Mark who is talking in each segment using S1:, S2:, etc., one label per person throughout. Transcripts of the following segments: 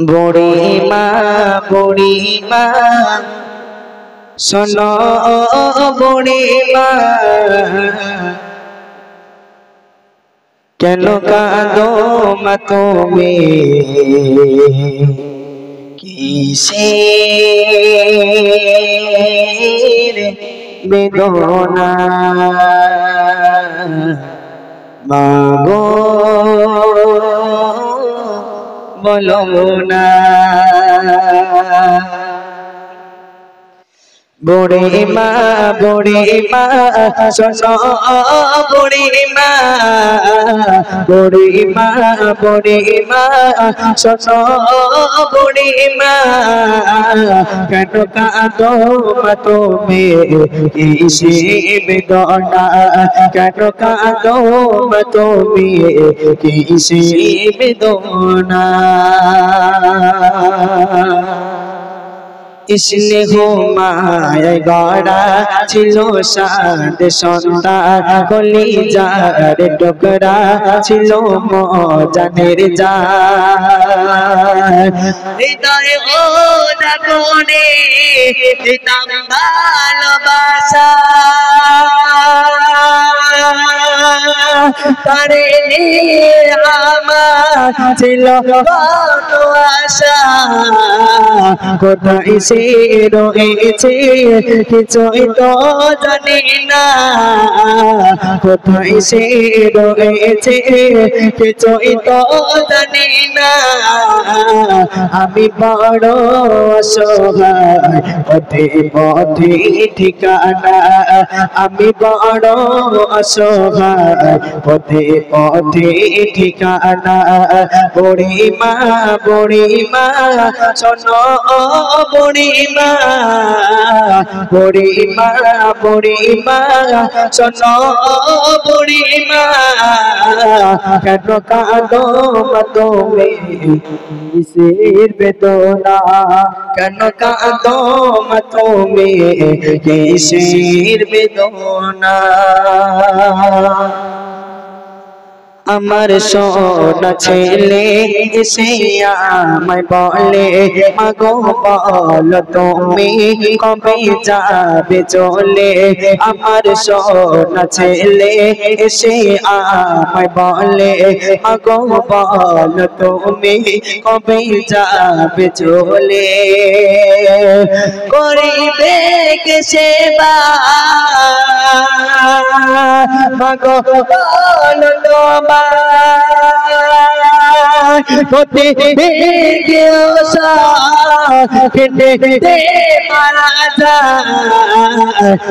S1: বুড়িমা বুড়িমা শোনো বুড়িমা কেন কাঁদো মা তুমি কিসের বেদনা মাগো বলো না বুড়িমা বুড়িমা শোনো বুড়িমা বুড়িমা বুড়িমা শোনো বুড়িমা কেন কাঁদো মা তুমি কিসের বেদনা কেন কাঁদো মা তুমি কিসের বেদনা इसने हो माया गड़ा छिलो साथ सन्तान कलिजार टुकड़ा छिलो मजानेर जान हृदय ओ जागने दिताम भालोबासा तारे निये आमार छिलो कत आशा কোথায় সে রয়েছে কিছুই তো জানি না কোথায় সে রয়েছে কিছুই তো জানি না আমি বড় অসহায় পথে পথে ঠিকানা আমি বড় অসহায় পথে পথে ঠিকানা বুড়িমা বুড়িমা শোনো বুড়িমা বুড়িমা বুড়িমা শোনো বুড়িমা কেন কাঁদো মা তুমি কিসের বেদনা কেন কাঁদো মা তুমি কিসের বেদনা আমার সোনা ছেলে এসে আমায় বলে মাগো বলো তুমি কবে যাবে চলে আমার সোনা ছেলে এসে আমায় বলে মাগো বলো তুমি কবে যাবে চলে করিবে কে সেবা মাগো বলো তোমার होते क्यों सा मारा जा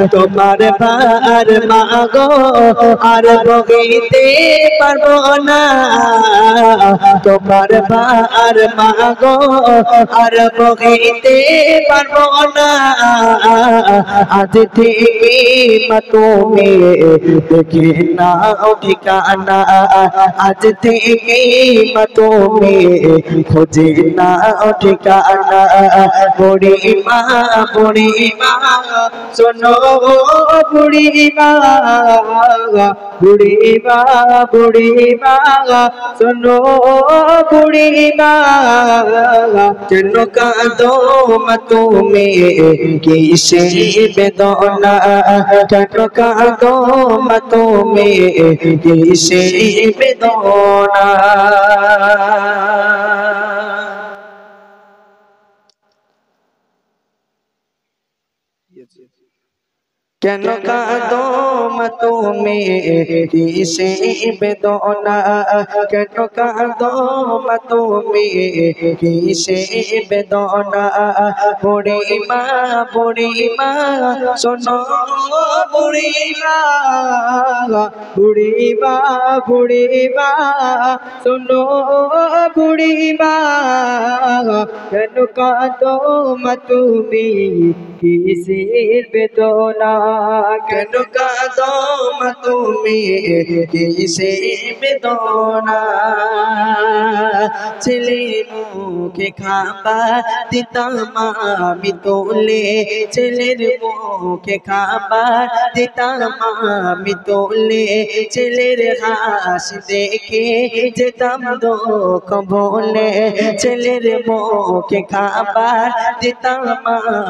S1: तुम्हार बार मागो और बगीते पारबो ना तुम्हार बार मागो और बगीते पारबो ना आज থেকে মা তুমি দেখে না ঠিকানা आज থেকে মা তুমি খোঁজে না ঠিকানা বুড়িমা বুড়িমা শোনো বুড়িমা বুড়িমা বুড়িমা শোনো বুড়িমা কেন কাঁদো মা তুমি কিসের বেদনা কেন কাঁদো মা তুমি কিসের বেদনা কেন কাঁদো মা তুমি কিসের বেদনা কেন কাঁদো মা তুমি কিসের বেদনা বুড়িমা বুড়িমা শোনো বুড়িমা বুড়িমা বুড়িমা শোনো বুড়িমা কেন কাঁদো মা তুমি কিসের বেদনা কেন কাঁদো মা তুমি কিসে বেদনা ছেলে মুখে খাবার দিতাম আমি তোলে ছেলের মুখে খাবার দিতাম আমি তোলে ছেলের হাসি দেখে যেতাম দুঃখ ভোলে ছেলের মুখে খাবার দিতাম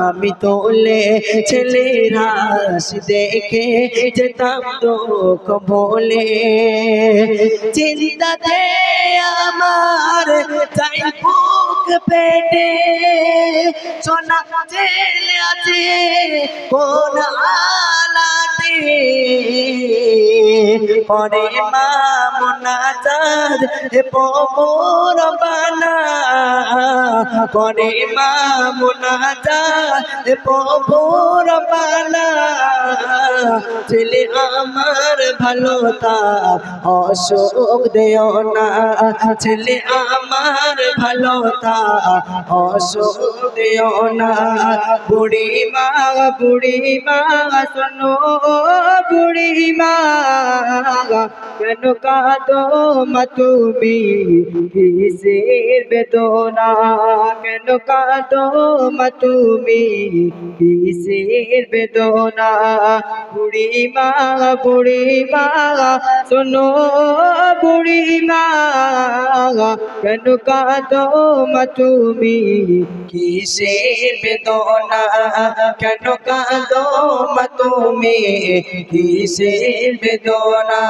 S1: আমি তোলে ছেলের হাসি দেখে যেতাম দুঃখ ভোলে চিন্তাতে আমার তাই বুক পেটে সোনা ছেলে আছে কোন আলাতে পরে মা মোনাজাত পবর বানা পরে মা মোনাজাত পবর বানা ছেলে আমার ভালো তার অসুখ দেও না ছেলে আমার ভালো তার অসুখ দেও না বুড়ি মা শোনো বুড়ি মা কেন কাঁদো মা তুমি কিসের বেদনা কেন কাঁদো মা তুমি কিসের বেদনা বুড়ি মা শোনো বুড়ি মা কেন কাঁদো মা তুমি কিসের বেদনা কেন কাঁদো মা তুমি কিসের বেদনা